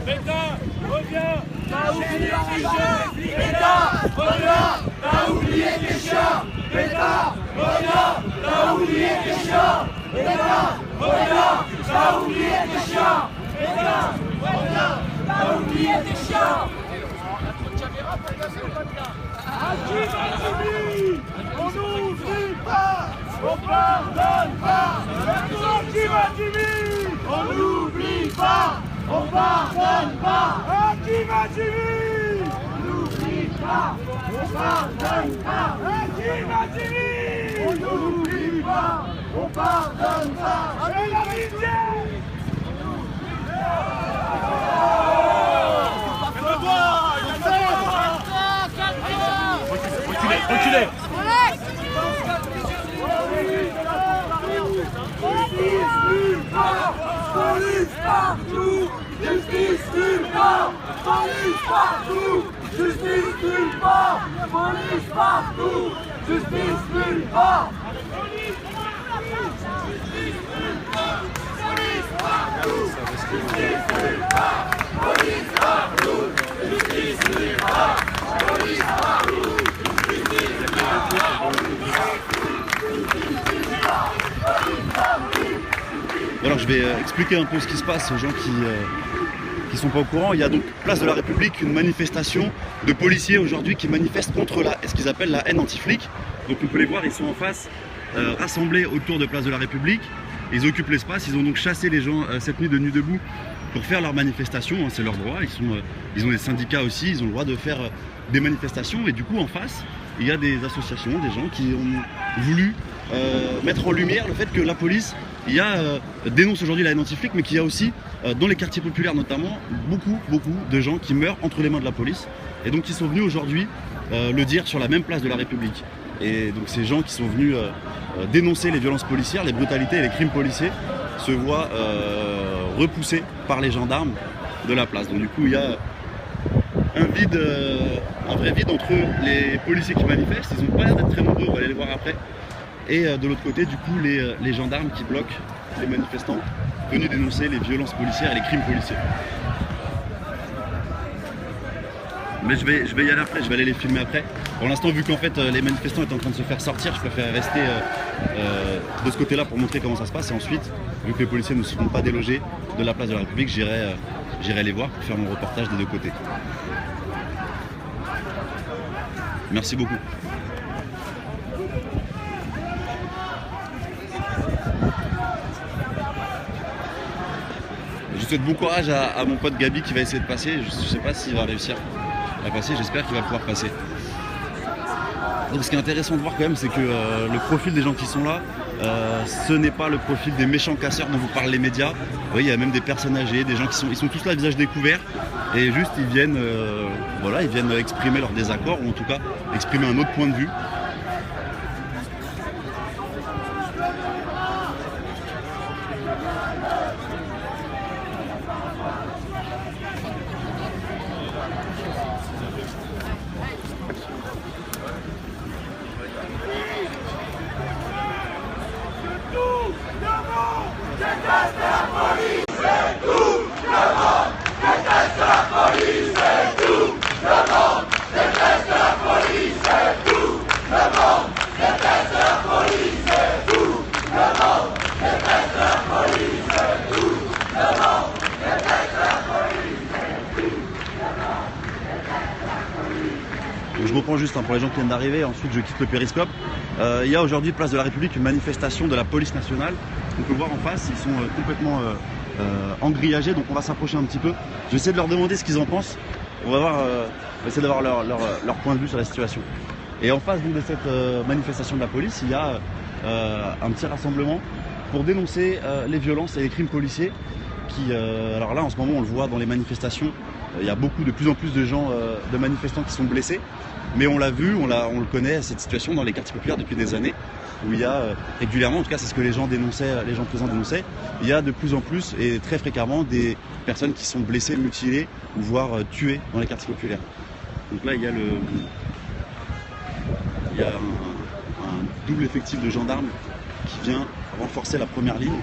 Pétain, reviens, t'as oublié tes chiens. Pétain, reviens, t'as oublié tes chiens. Pétain, reviens, t'as oublié tes chiens. Pétain, reviens, t'as oublié tes chiens. Pétain, reviens, t'as oublié tes chiens. On n'oublie pas, on pardonne pas. On n'oublie pas, on pardonne pas. On n'oublie pas, on pardonne pas. On n'oublie pas, on pardonne pas. Avec l'amitié. Reculez. Police partout, justice nulle part. Police partout, justice nulle part. Police partout, justice nulle part. Police partout, justice nulle part. Police partout, justice nulle part. Police partout, justice nulle part. Alors je vais expliquer un peu ce qui se passe aux gens qui sont pas au courant. Il y a donc place de la République une manifestation de policiers aujourd'hui qui manifestent contre ce qu'ils appellent la haine anti-flic. Donc on peut les voir, ils sont en face, rassemblés autour de place de la République. Ils occupent l'espace, ils ont donc chassé les gens cette nuit de Nuit debout pour faire leur manifestation, hein, c'est leur droit. Ils ont des syndicats aussi, ils ont le droit de faire des manifestations. Et du coup en face, il y a des associations, des gens qui ont voulu mettre en lumière le fait que la police dénonce aujourd'hui la haine anti-flic, mais qu'il y a aussi, dans les quartiers populaires notamment, beaucoup de gens qui meurent entre les mains de la police. Et donc ils sont venus aujourd'hui le dire sur la même place de la République. Et donc ces gens qui sont venus dénoncer les violences policières, les brutalités et les crimes policiers se voient repoussés par les gendarmes de la place. Donc du coup il y a un vrai vide entre les policiers qui manifestent, ils n'ont pas l'air d'être très nombreux, on va aller les voir après. Et de l'autre côté, du coup, les gendarmes qui bloquent les manifestants venus dénoncer les violences policières et les crimes policiers. Mais je vais y aller après, je vais aller les filmer après. Pour l'instant, vu qu'en fait les manifestants étaient en train de se faire sortir, je préfère rester de ce côté-là pour montrer comment ça se passe. Et ensuite, vu que les policiers ne seront pas délogés de la place de la République, j'irai les voir pour faire mon reportage des deux côtés. Merci beaucoup. Je souhaite bon courage à mon pote Gabi qui va essayer de passer. Je ne sais pas s'il va réussir à passer, j'espère qu'il va pouvoir passer. Donc ce qui est intéressant de voir quand même, c'est que le profil des gens qui sont là, ce n'est pas le profil des méchants casseurs dont vous parlent les médias. Vous voyez, il y a même des personnes âgées, des gens ils sont tous là, visage découvert, et juste ils viennent exprimer leur désaccord, ou en tout cas exprimer un autre point de vue. Je reprends juste pour les gens qui viennent d'arriver, ensuite je quitte le périscope. Il y a aujourd'hui, place de la République, une manifestation de la police nationale. On peut voir en face, ils sont complètement engrillagés, donc on va s'approcher un petit peu. Je vais essayer de leur demander ce qu'ils en pensent. On va essayer d'avoir leur point de vue sur la situation. Et en face donc, de cette manifestation de la police, il y a un petit rassemblement pour dénoncer les violences et les crimes policiers. Alors là, en ce moment, on le voit dans les manifestations, il y a de plus en plus de gens, de manifestants qui sont blessés. Mais on l'a vu, on le connaît, cette situation dans les quartiers populaires depuis des années, où il y a régulièrement, en tout cas c'est ce que les gens présents dénonçaient, il y a de plus en plus et très fréquemment des personnes qui sont blessées, mutilées ou voire tuées dans les quartiers populaires. Donc là il y a un double effectif de gendarmes qui vient renforcer la première ligne.